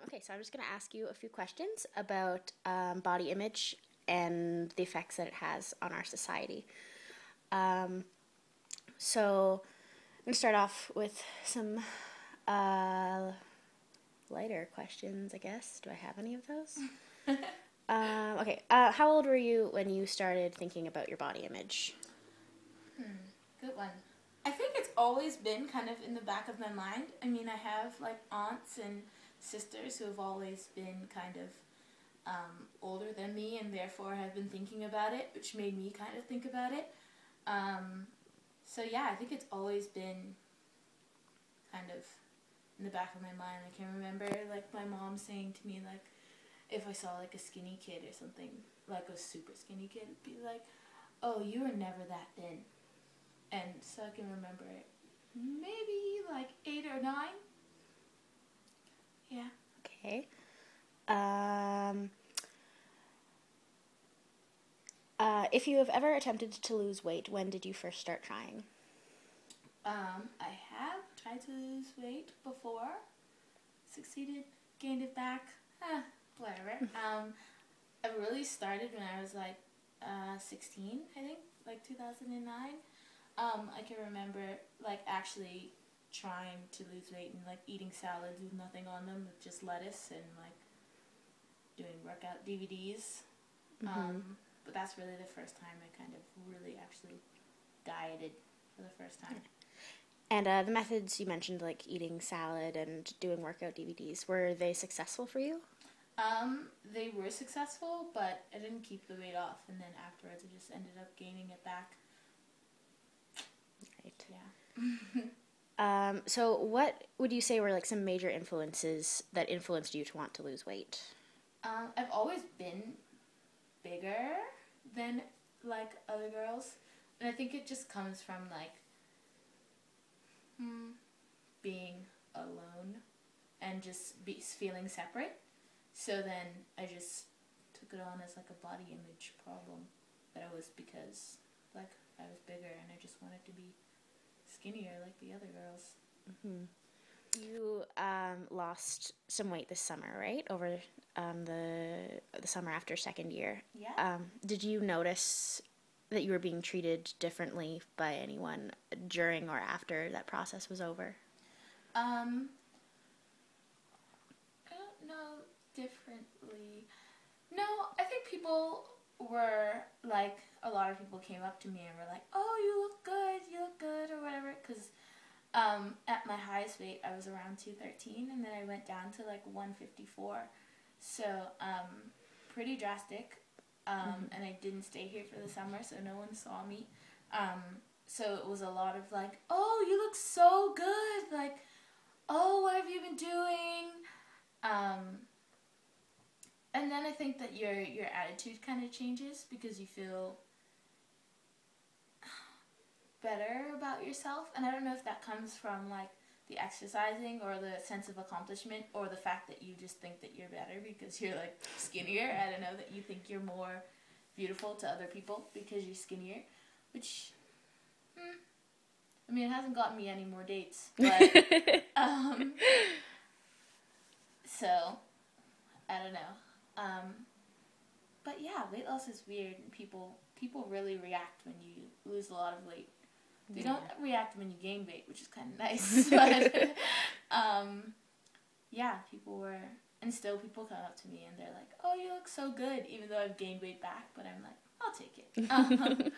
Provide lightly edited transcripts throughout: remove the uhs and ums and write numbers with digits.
Okay, so I'm just going to ask you a few questions about body image and the effects that it has on our society. Um, so I'm going to start off with some uh, lighter questions, I guess. Do I have any of those? Okay, how old were you when you started thinking about your body image? Good one. I think it's always been kind of in the back of my mind. I mean, I have like aunts and sisters who have always been kind of older than me and therefore have been thinking about it, which made me kind of think about it. Um, so yeah, I think it's always been kind of in the back of my mind. I can remember like my mom saying to me like if I saw like a skinny kid or something, like a super skinny kid, it'd be like, "Oh, you were never that thin." And so I can remember it. Maybe like 8 or 9. Yeah. Okay. Um, if you have ever attempted to lose weight, when did you first start trying? I have tried to lose weight before. Succeeded, gained it back. Whatever. I really started when I was like 16, I think, like 2009. I can remember like actually trying to lose weight and like eating salads with nothing on them, with just lettuce and like doing workout DVDs. But that's really the first time I kind of really actually dieted for the first time. And the methods you mentioned, like eating salad and doing workout DVDs, were they successful for you? They were successful, but I didn't keep the weight off, and then afterwards I just ended up gaining it back. Right. Yeah. So what would you say were like some major influences that influenced you to want to lose weight? I've always been bigger than like other girls, and I think it just comes from like being alone and just feeling separate. So then I just took it on as like a body image problem, but it was because like I was bigger and I just wanted to be skinnier like the other girls. You lost some weight this summer, right? Over the summer after second year. Yeah. Did you notice that you were being treated differently by anyone during or after that process was over? Um, I don't know differently. No, I think people were like, a lot of people came up to me and were like, "Oh, you look good," or whatever. Because at my highest weight, I was around 213, and then I went down to like 154. So pretty drastic. And I didn't stay here for the summer, so no one saw me. So it was a lot of like, "Oh, you look so good!" Like, "Oh, what have you been doing?" Um, and then I think that your attitude kind of changes because you feel better about yourself. And I don't know if that comes from like the exercising or the sense of accomplishment or the fact that you just think that you're better because you're like skinnier. I don't know, that you think you're more beautiful to other people because you're skinnier, which I mean, it hasn't gotten me any more dates, but so I don't know. But yeah, weight loss is weird, and people really react when you lose a lot of weight. They don't react when you gain weight, which is kind of nice. But yeah, people were, and still people come up to me and they're like, "Oh, you look so good," even though I've gained weight back. But I'm like, I'll take it.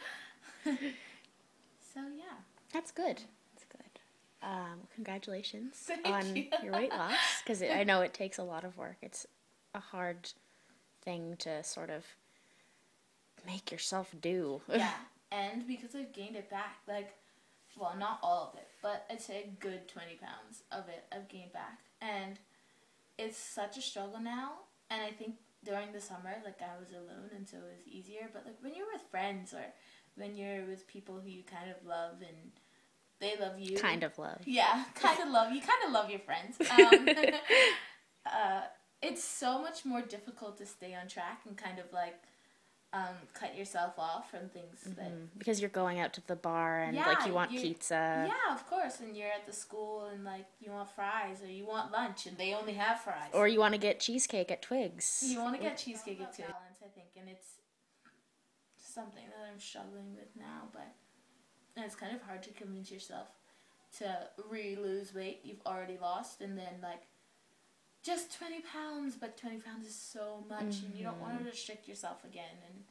So yeah. That's good. That's good. Congratulations Thank on you. your weight loss, because I know it takes a lot of work. It's a hard thing to sort of make yourself do. Yeah, and because I've gained it back, like, well, not all of it, but I'd say a good 20 pounds of it I've gained back. And it's such a struggle now, and I think during the summer, like, I was alone, and so it was easier, but, like, when you're with friends or when you're with people who you kind of love and they love you. Kind of love. Yeah, kind of love. You kind of love your friends. It's so much more difficult to stay on track and kind of, like, cut yourself off from things that... Because you're going out to the bar and, Yeah, like, you want pizza. Yeah, of course. And you're at the school and, like, you want fries or you want lunch and they only have fries. Or you want to get cheesecake at Twigs. You want to get cheesecake at Twigs. Balance, I think, and it's something that I'm struggling with now, but it's kind of hard to convince yourself to lose weight you've already lost and then, like, just 20 pounds, but 20 pounds is so much and you don't want to restrict yourself again, and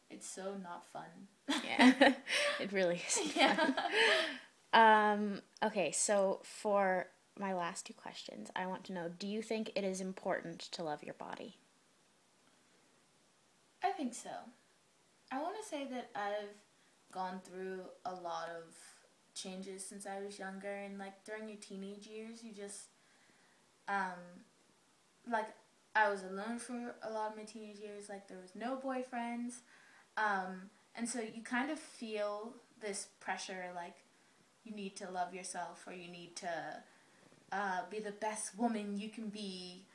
it's so not fun. Yeah, it really is. Yeah. Okay, so for my last two questions, I want to know, do you think it is important to love your body? I think so. I want to say that I've gone through a lot of changes since I was younger, and, like, during your teenage years, you just, like, I was alone for a lot of my teenage years, like, there was no boyfriends, and so you kind of feel this pressure, like, you need to love yourself, or you need to be the best woman you can be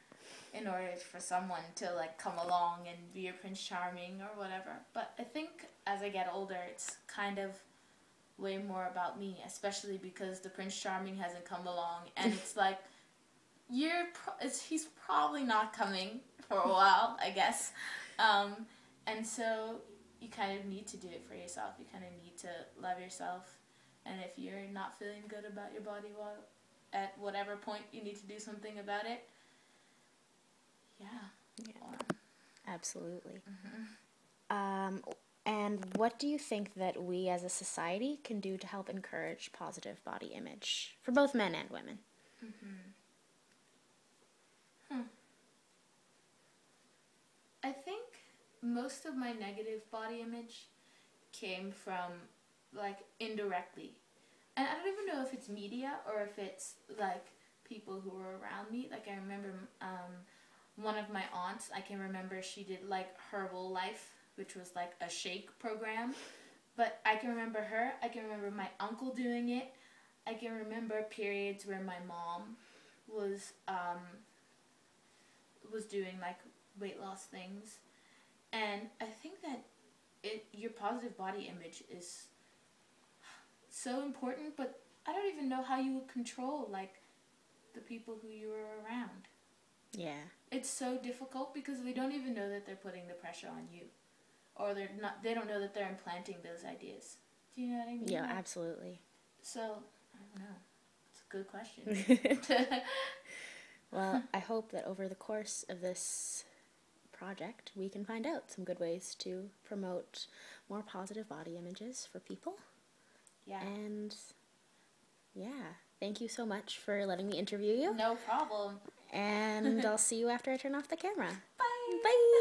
in order for someone to, like, come along and be your Prince Charming or whatever. But I think as I get older, it's kind of way more about me, especially because the Prince Charming hasn't come along, and it's like, he's probably not coming for a while, I guess. And so you kind of need to do it for yourself. You kind of need to love yourself. And if you're not feeling good about your body, well, at whatever point you need to do something about it, yeah. Absolutely. And what do you think that we as a society can do to help encourage positive body image for both men and women? I think most of my negative body image came from, like, indirectly. And I don't even know if it's media or if it's, like, people who were around me. Like, I remember one of my aunts, I can remember she did, like, Herbalife, which was, like, a shake program. But I can remember her. I can remember my uncle doing it. I can remember periods where my mom was doing, like, weight loss things. And I think that your positive body image is so important, but I don't even know how you would control, like, the people who you were around. Yeah. It's so difficult because they don't even know that they're putting the pressure on you, or they don't know that they're implanting those ideas. Do you know what I mean? Yeah, absolutely. So, I don't know. It's a good question. Well, I hope that over the course of this project, we can find out some good ways to promote more positive body images for people. Yeah. And, yeah, thank you so much for letting me interview you. No problem. And I'll see you after I turn off the camera. Bye. Bye.